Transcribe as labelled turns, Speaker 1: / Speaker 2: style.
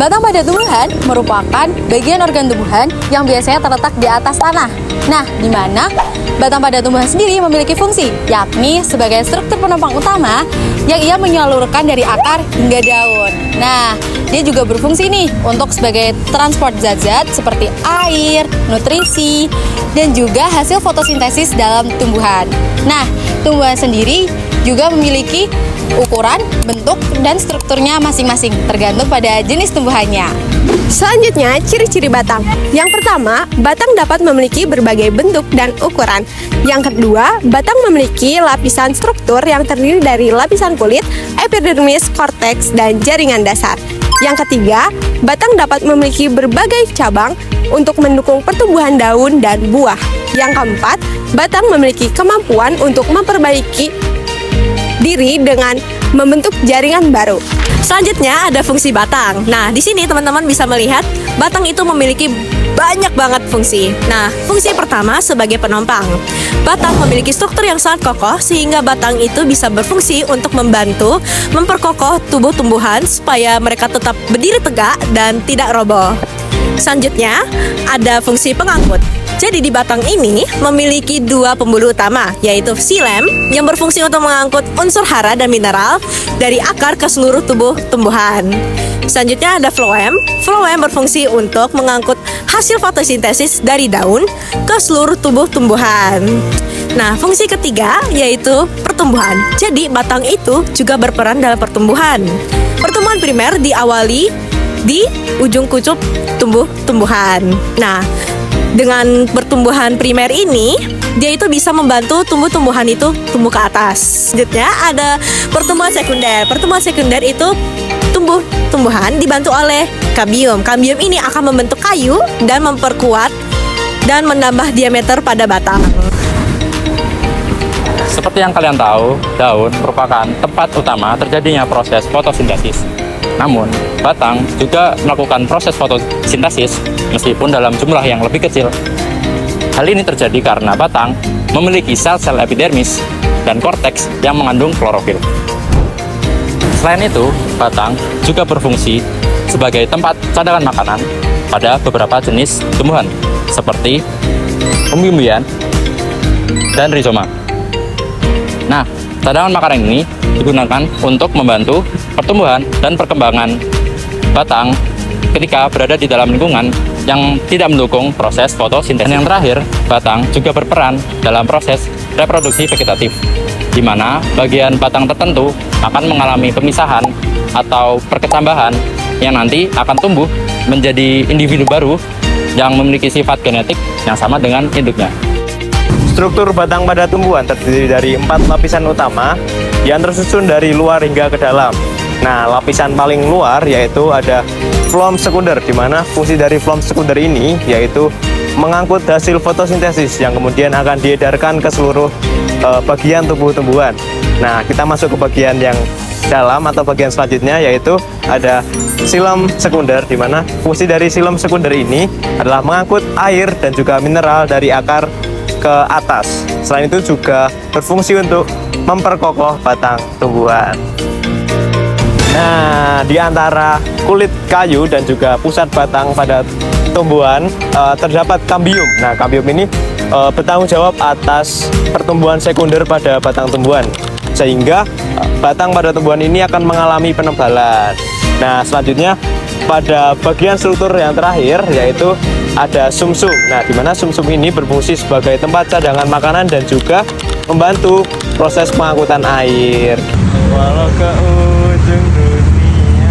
Speaker 1: Batang pada tumbuhan merupakan bagian organ tumbuhan yang biasanya terletak di atas tanah. Nah, di mana batang pada tumbuhan sendiri memiliki fungsi, yakni sebagai struktur penopang utama yang ia menyalurkan dari akar hingga daun. Nah, dia juga berfungsi nih untuk sebagai transport zat-zat seperti air, nutrisi, dan juga hasil fotosintesis dalam tumbuhan. Nah, tumbuhan sendiri juga memiliki ukuran, bentuk, dan strukturnya masing-masing tergantung pada jenis tumbuhannya.
Speaker 2: Selanjutnya, ciri-ciri batang. Yang pertama, batang dapat memiliki berbagai bentuk dan ukuran. Yang kedua, batang memiliki lapisan struktur yang terdiri dari lapisan kulit, epidermis, korteks, dan jaringan dasar. Yang ketiga, batang dapat memiliki berbagai cabang untuk mendukung pertumbuhan daun dan buah. Yang keempat, batang memiliki kemampuan untuk memperbaiki diri dengan membentuk jaringan baru.
Speaker 3: Selanjutnya ada fungsi batang. Nah, di sini teman-teman bisa melihat batang itu memiliki banyak banget fungsi. Nah, fungsi pertama sebagai penopang. Batang memiliki struktur yang sangat kokoh sehingga batang itu bisa berfungsi untuk membantu memperkokoh tubuh tumbuhan supaya mereka tetap berdiri tegak dan tidak roboh. Selanjutnya ada fungsi pengangkut. Jadi di batang ini memiliki dua pembuluh utama, yaitu xilem yang berfungsi untuk mengangkut unsur hara dan mineral dari akar ke seluruh tubuh tumbuhan. Selanjutnya ada floem. Floem berfungsi untuk mengangkut hasil fotosintesis dari daun ke seluruh tubuh tumbuhan. Nah, fungsi ketiga yaitu pertumbuhan. Jadi batang itu juga berperan dalam pertumbuhan. Pertumbuhan primer diawali di ujung kucup tumbuhan. Nah, dengan pertumbuhan primer ini, dia itu bisa membantu tumbuh-tumbuhan itu tumbuh ke atas. Selanjutnya ada pertumbuhan sekunder. Pertumbuhan sekunder itu tumbuh-tumbuhan dibantu oleh kambium. Kambium ini akan membentuk kayu dan memperkuat dan menambah diameter pada batang.
Speaker 4: Seperti yang kalian tahu, daun merupakan tempat utama terjadinya proses fotosintesis. Namun, batang juga melakukan proses fotosintesis meskipun dalam jumlah yang lebih kecil. Hal ini terjadi karena batang memiliki sel-sel epidermis dan korteks yang mengandung klorofil. Selain itu, batang juga berfungsi sebagai tempat cadangan makanan pada beberapa jenis tumbuhan seperti umbi-umbian dan rizoma. Nah, cadangan makanan ini digunakan untuk membantu pertumbuhan dan perkembangan batang ketika berada di dalam lingkungan yang tidak mendukung proses fotosintesis. Dan yang terakhir, batang juga berperan dalam proses reproduksi vegetatif, di mana bagian batang tertentu akan mengalami pemisahan atau perkecambahan yang nanti akan tumbuh menjadi individu baru yang memiliki sifat genetik yang sama dengan induknya.
Speaker 5: Struktur batang pada tumbuhan terdiri dari 4 lapisan utama yang tersusun dari luar hingga ke dalam. Nah, lapisan paling luar yaitu ada floem sekunder, di mana fungsi dari floem sekunder ini yaitu mengangkut hasil fotosintesis yang kemudian akan diedarkan ke seluruh bagian tubuh tumbuhan. Nah, kita masuk ke bagian yang dalam atau bagian selanjutnya yaitu ada xilem sekunder, di mana fungsi dari xilem sekunder ini adalah mengangkut air dan juga mineral dari akar ke atas. Selain itu juga berfungsi untuk memperkokoh batang tumbuhan. Nah, di antara kulit kayu dan juga pusat batang pada tumbuhan terdapat kambium. Nah, kambium ini bertanggung jawab atas pertumbuhan sekunder pada batang tumbuhan, sehingga batang pada tumbuhan ini akan mengalami penebalan. Nah, selanjutnya pada bagian struktur yang terakhir yaitu ada sumsum. Nah, di mana sumsum ini berfungsi sebagai tempat cadangan makanan dan juga membantu proses pengangkutan air. Walau ke ujung dunia.